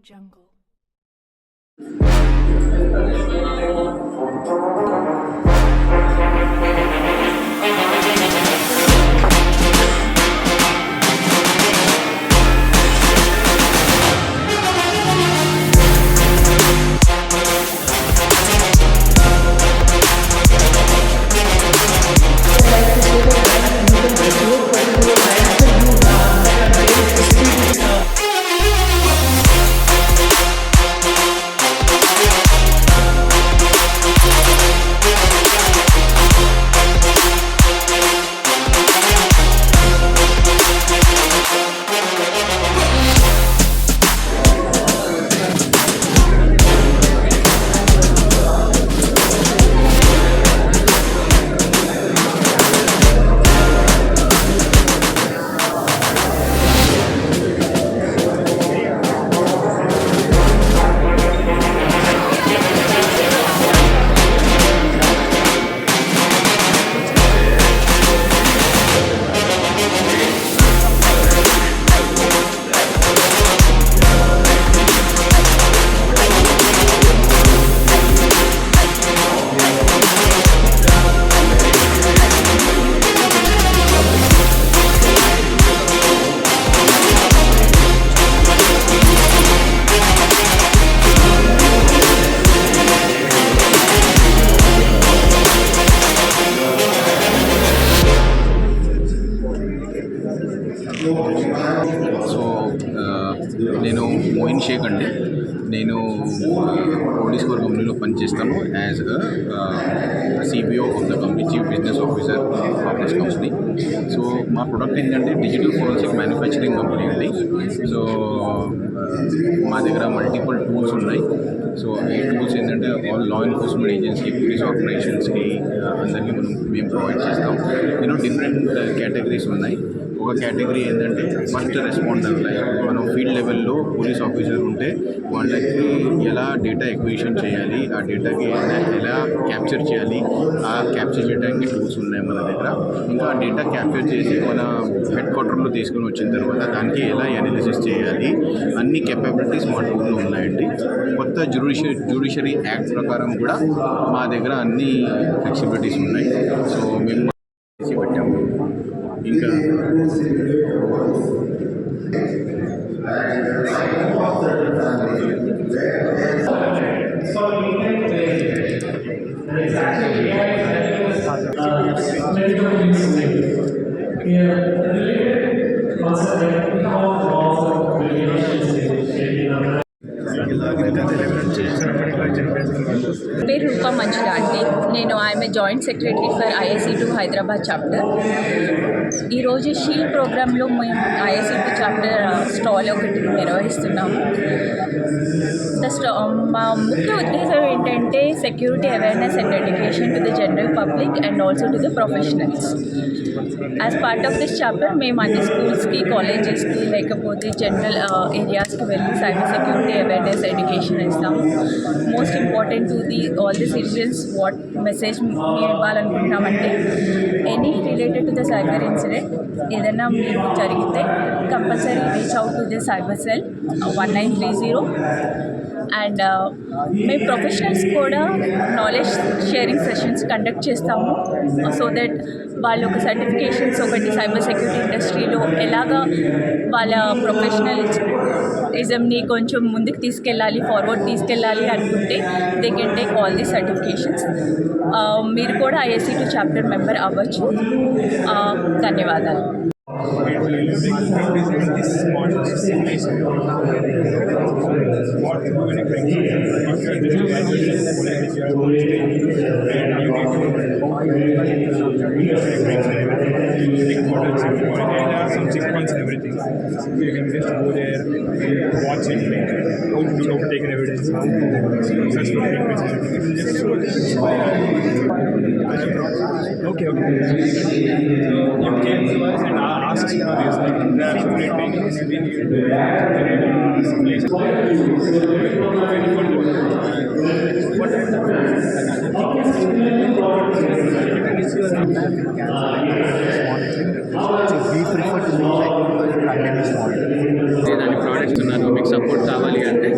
Jungle. So నేను మోయిన్ షేక్ అండి. నేను పోలీస్ కోర్ కంపెనీలో పనిచేస్తాను as CBO of the company, chief business officer of this company. So మా ప్రొడక్ట్ ఏంటంటే డిజిటల్ ఫోరెన్సిక్ మ్యానుఫ్యాక్చరింగ్ కంపెనీ అండి. సో మా దగ్గర మల్టిపుల్ టూల్స్ ఉన్నాయి. సో ఈ టూల్స్ ఏంటంటే all law enforcement agency, police ఆర్గనైజేషన్స్కి అందరికీ మేము ప్రొవైడ్ చేస్తాం. డిఫరెంట్ కేటగిరీస్ ఉన్నాయి. ఒక కేటగిరీ ఏంటంటే ఫస్ట్ రెస్పాండర్, లైక్ మనం ఫీల్డ్ లెవెల్లో పోలీస్ ఆఫీసర్ ఉంటే వాళ్ళకి ఎలా డేటా ఎక్విజిషన్ చేయాలి, ఆ డేటాకి ఎలా క్యాప్చర్ చేయాలి, ఆ క్యాప్చర్ చేయడానికి టూల్స్ ఉన్నాయి మన దగ్గర. ఇంకా ఆ డేటా క్యాప్చర్ చేసి మన హెడ్ క్వార్టర్లో తీసుకొని వచ్చిన తర్వాత దానికి ఎలా అనాలిసిస్ చేయాలి, అన్ని కెపాబిలిటీస్ మా టూల్లో ఉన్నాయండి. కొత్త జ్యుడిషియరీ యాక్ట్ ప్రకారం కూడా మా దగ్గర అన్ని ఫ్లెక్సిబిలిటీస్ ఉన్నాయి. సో మేము చేసి పెట్టాము. ఇంకా పేరు రూపా మంచిగా అండి. నేను I'm joint secretary for IIC2 Hyderabad chapter. ఈరోజు షీల్డ్ ప్రోగ్రాంలో మేము IIC2 చాప్టర్ స్టాల్ ఒకటి నిర్వహిస్తున్నాము. మా ముఖ్య ఉద్దేశం ఏంటంటే security awareness and education to the general public and also to the professionals. As part of this chapter మేము అన్ని స్కూల్స్కి, కాలేజెస్కి, లేకపోతే జనరల్ ఏరియాస్కి వెళ్ళి సైబర్ సెక్యూరిటీ అవేర్నెస్ ఎడ్యుకేషన్ ఇస్తాము. Most important to all the citizens what message మేము ఇవ్వాలనుకుంటున్నామంటే, any related to the cyber incident ఏదైనా మీకు జరిగితే compulsory reach out to the cyber cell 1930. And మేము ప్రొఫెషనల్స్ కూడా నాలెడ్జ్ షేరింగ్ సెషన్స్ కండక్ట్ చేస్తాము. So that వాళ్ళ ఒక సర్టిఫికేషన్స్ ఒకటి సైబర్ సెక్యూరిటీ ఇండస్ట్రీలో ఎలాగా వాళ్ళ ప్రొఫెషనలిజంని కొంచెం ముందుకు తీసుకెళ్ళాలి, ఫార్వర్డ్ తీసుకెళ్ళాలి అనుకుంటే they can take all the certifications. మీరు కూడా IIC2 చాప్టర్ మెంబర్ అవ్వచ్చు. ధన్యవాదాలు. Some checkpoints and everything. You can just go there, watch it, how to take evidence, how to search for Okay. So you came to us and asked for this. There are so many trainings we need to do. దాని products ఉన్నాను, మీకు support కావాలి అంటే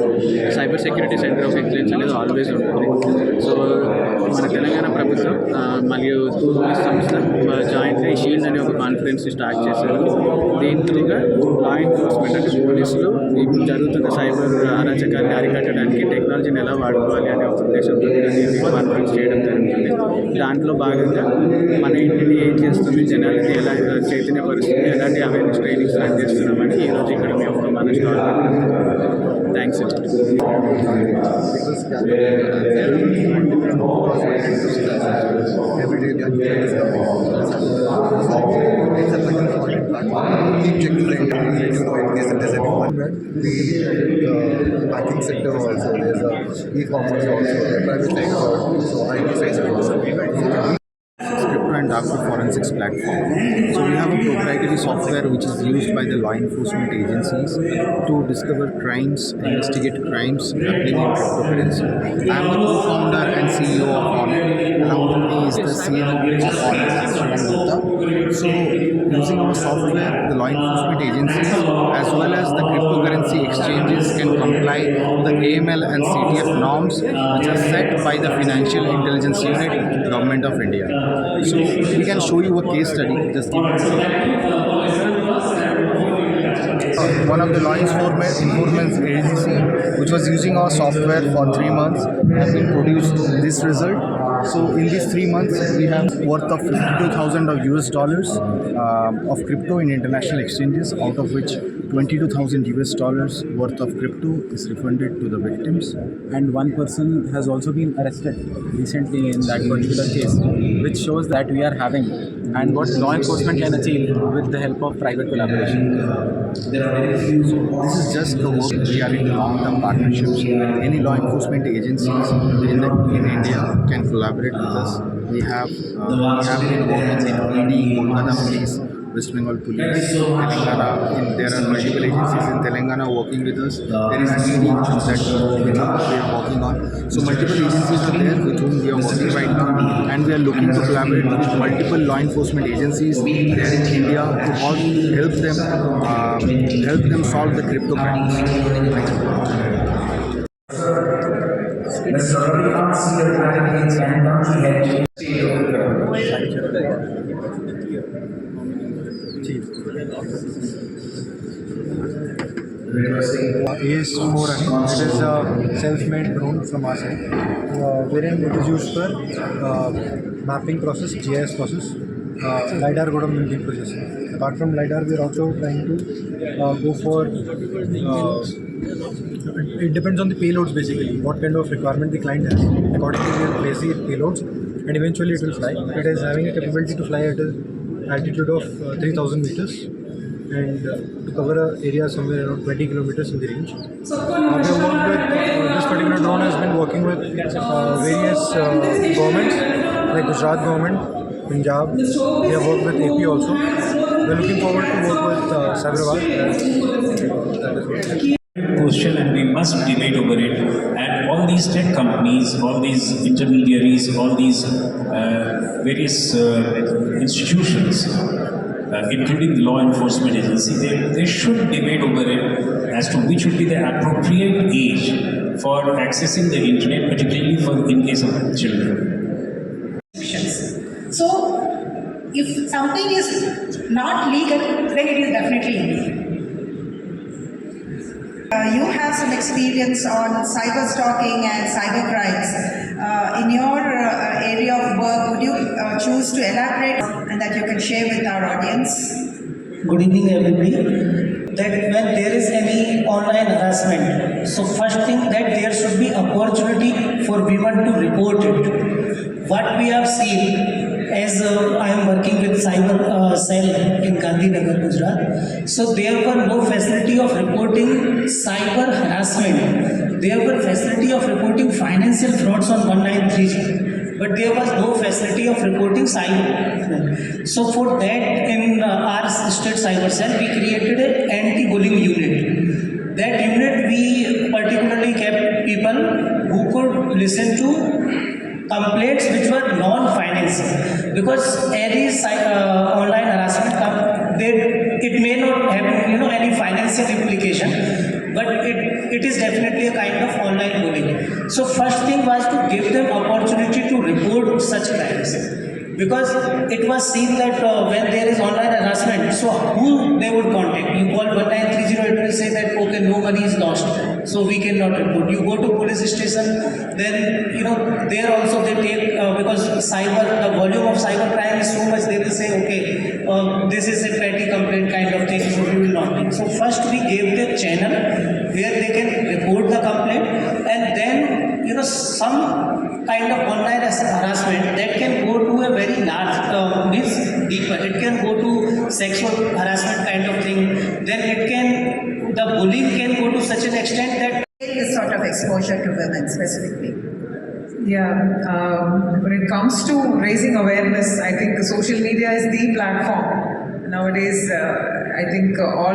cyber security centre of excellence అనేది always ఉంటుంది. So మన తెలంగాణ ప్రభుత్వం మరియు పోలీస్ సంస్థ జాయింట్గా షీల్డ్ అనే ఒక కాన్ఫరెన్స్ స్టార్ట్ చేశారు. దీంట్లోగా లా ఎన్ఫోర్స్మెంట్ అంటే పోలీసులు ఇప్పుడు జరుగుతున్న సైబర్ అరాచకాన్ని అరికట్టడానికి టెక్నాలజీని ఎలా వాడుకోవాలి అనే ఒక ఉద్దేశంతో కాన్ఫరెన్స్ చేయడం జరుగుతుంది. దాంట్లో భాగంగా మన ఇంటిని ఏం చేస్తుంది, జనాలకి ఎలా చైతన్యపరుస్తుంది, ఎలాంటి అవేర్నెస్ ట్రైనింగ్స్ రన్ చేస్తున్నామని ఈరోజు ఇక్కడ మేము ఒక మన stall thanks. The banking sector also, there's a e-commerce also, private sector, so I face Crypto and Dark Forensics platform. So we have a proprietary software which is used by the law enforcement agencies to discover crimes, investigate crimes happening in cryptocurrency. I am the co-founder and CEO of Honor. Along with me is the CMO of Honor, Shravan Gupta. So using our software, the law enforcement agencies as well as the cryptocurrency exchanges can comply to the AML and CTF norms which are set by the Financial Intelligence Unit, Government of India. So we can show you a case study. Just give me one of the law enforcement agency which was using our software for 3 months has been produced this result. So in these 3 months we have worth of $52,000 of US dollars of crypto in international exchanges, out of which $22,000 US dollars worth of crypto is refunded to the victims. And one person has also been arrested recently in that particular case, which shows that we are having and what law enforcement can achieve with the help of private collaboration. This is just the work we are in long-term partnerships. Any law enforcement agencies in India can collaborate with us. We have been working in ED, Kolkata Police, West Bengal Police, Telangana. There are multiple agencies in Telangana working with us. There is ED that we are working on. So multiple agencies are there with whom we are working right now, and we are looking to collaborate with multiple law enforcement agencies there in India to help them solve the crypto crimes. AS4, it is a self-made drone from our side, wherein it is used for mapping process, GIS process, LiDAR Godam building process. Apart from LiDAR, we are also trying to go for, it depends on the payloads basically, what kind of requirement the client has. Accordingly, we will place the payloads and eventually it will fly. It is having a capability to fly at an altitude of 3,000 meters. And to cover an area somewhere around 20 kilometers in the range. We have worked with, this particular drone has been working with various governments like Gujarat government, Punjab. We have worked with AP also. We are looking forward to work with Cyberabad. Question, and we must debate over it. And all these tech companies, all these intermediaries, all these various institutions, including the law enforcement agency, they should debate over it as to which would be the appropriate age for accessing the internet, particularly for in case of children. So, if something is not legal, then it is definitely illegal. You have some experience on cyber stalking and cyber crimes. In your area of work, would you choose to elaborate and that you can share with our audience? Good evening, everybody. That when there is any online harassment, so first thing that there should be opportunity for women to report it. What we have seen, as I am working with cyber cell in Gandhinagar, Gujarat, so there were no facility of reporting cyber harassment. There were facility of reporting financial frauds on 193G, but there was no facility of reporting cyber. So for that, in our state cyber cell, we created an anti-bullying unit. That unit, we particularly kept people who could listen to complaints which were non-financial, because any online harassment it may not have any financial implication, but it is definitely a kind of online bullying. So first thing was to give them opportunity to report such crimes. Because it was seen that when there is online harassment, so who they would contact? You call 1930, it will say that okay, no money is lost, so we cannot report. You go to police station, then there also they take because the volume of cyber crime is so much. They will say okay, this is a petty complaint kind of thing, so we will not take. So first we gave the channel where they can report the complaint, and then some kind of online harassment that can go to a very large, means deeper. It can go to sexual harassment kind of thing. Then the bullying can go to such an extent that This sort of exposure to women specifically. Yeah, when it comes to raising awareness, I think social media is the platform. Nowadays, I think all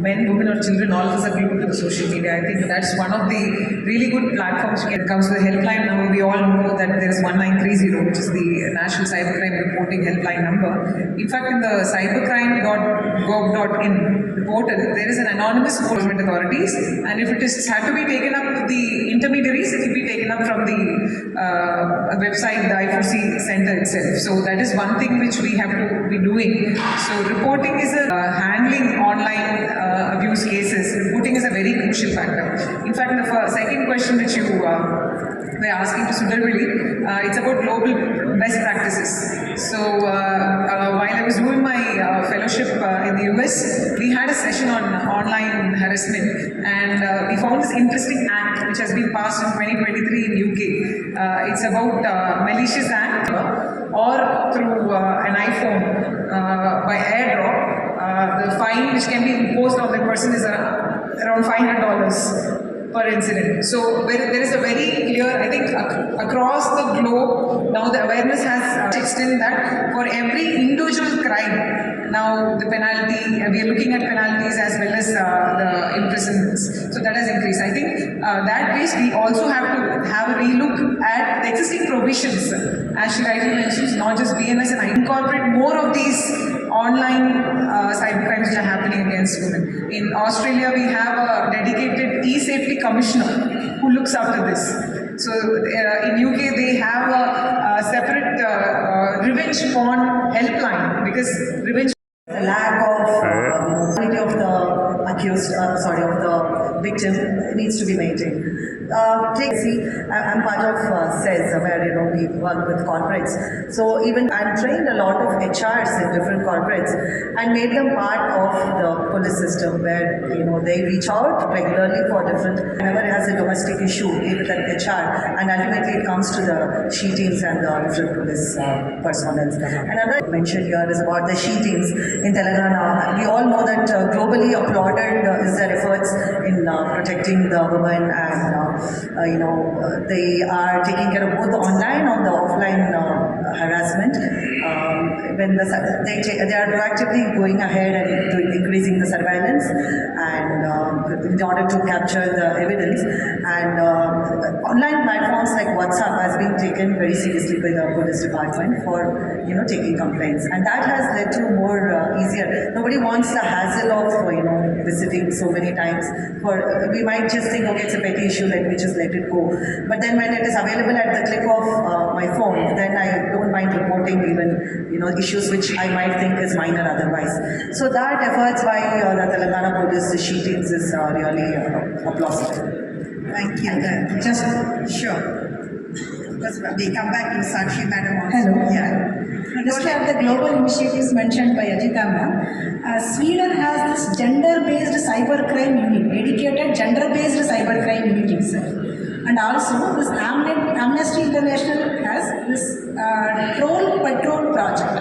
men, women or children, all of us are glued to the social media. I think that's one of the really good platforms. When it comes to the helpline now, we all know that there is 1930, which is the National Cybercrime Reporting Helpline number. In fact, in the cybercrime.gov.in portal, there is an anonymous enforcement authorities, and if it is had to be taken up with the intermediaries, it will be taken up from the website, the I4C center itself. So that is one thing which we have to be doing. So reporting is handling online abuse cases. Reporting is a very crucial factor. In fact, the second question which you were asking to Sudharvali, it's about global best practices. So while I was doing my fellowship in the US, we had a session on online harassment, and we found this interesting act which has been passed in 2023 in UK. It's about malicious act or through an iPhone by airdrop. The fine which can be imposed on the person is around $500 per incident. So there is a very clear, I think across the globe, now the awareness has extended that for every individual crime, now the penalty, we are looking at penalties as well as the imprisonments. So that has increased. I think that ways we also have to have a relook at the existing provisions, as she rightly mentions, not just BNS, and incorporate more of these online cybercrimes which are happening against women. In Australia, we have a dedicated e-safety commissioner who looks after this. So in UK, they have a separate revenge porn helpline, because revenge. The lack of quality of the accused, of the victim needs to be maintained. I'm part of CES, where we work with corporates. So even I'm trained a lot of HRs in different corporates and made them part of the police system, where they reach out regularly for different. Whenever it has a domestic issue with an HR, and ultimately it comes to the SHE teams and the different police personnel. Another mention here is about the SHE teams in Telangana. We all know that globally applauded is their efforts in protecting the women, and they are taking care of both the online and the offline harassment. When they are proactively going ahead and increasing the surveillance, and in order to capture the evidence, and online platforms like WhatsApp has been taken very seriously by the police department for taking complaints, and that has led to more easier. Nobody wants the hassle of visiting so many times. We might just think, okay, it's a petty issue, let me just let it go. But then when it is available at the click of my phone, then I don't mind reporting even issues which I might think is minor otherwise. So that efforts by the Telangana Police SHE teams is really plausible. Thank you. Just sure. We come back to Sakshi Madam also. Hello. Yeah. Just like the global initiatives mentioned by Ajita ma'am, Sweden has this gender-based cybercrime unit, dedicated gender-based cybercrime unit itself. And also this Amnesty International has this troll patrol project.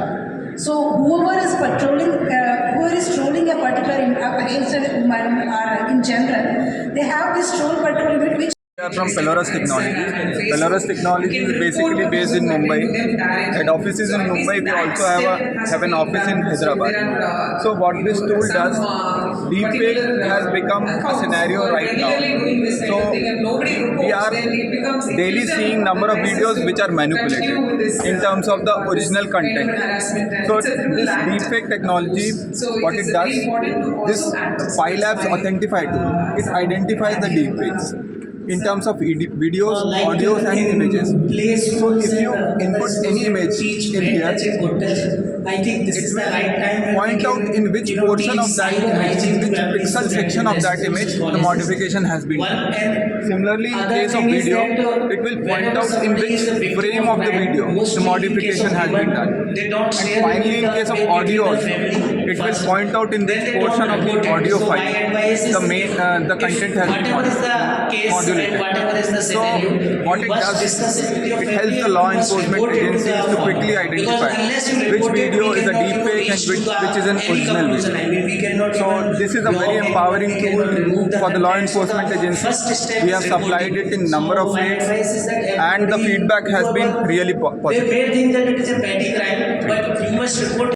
So whoever is trolling a particular against a woman or in general, they have this troll patrol unit which We are from Pelorus Technology. Pelorus Technology is basically based in Mumbai. At offices in Mumbai, we also have an office in Hyderabad. So what this tool does, deepfake has become a scenario right now. So we are daily seeing number of videos which are manipulated in terms of the original content. So this deepfake technology, what it does, this PyLabs Authentify tool, it identifies the deepfakes in terms of videos, audios and images. So if you input any image in here, I think this is the right time. point out in which portion of that image, in which pixel section of that image the modification has been done. Similarly, in case of video, it will point out in which frame of the video the modification has been done. And finally, in case of audio also, it will point out in which portion of the audio file the content has been modulated. So what it does is it helps the law enforcement agencies to quickly identify which video is a deepfake and which is an original video. So this is a very empowering tool for the law enforcement agencies. We have supplied it in number of states and the feedback has been really positive. They may think that it is a petty crime, but you must report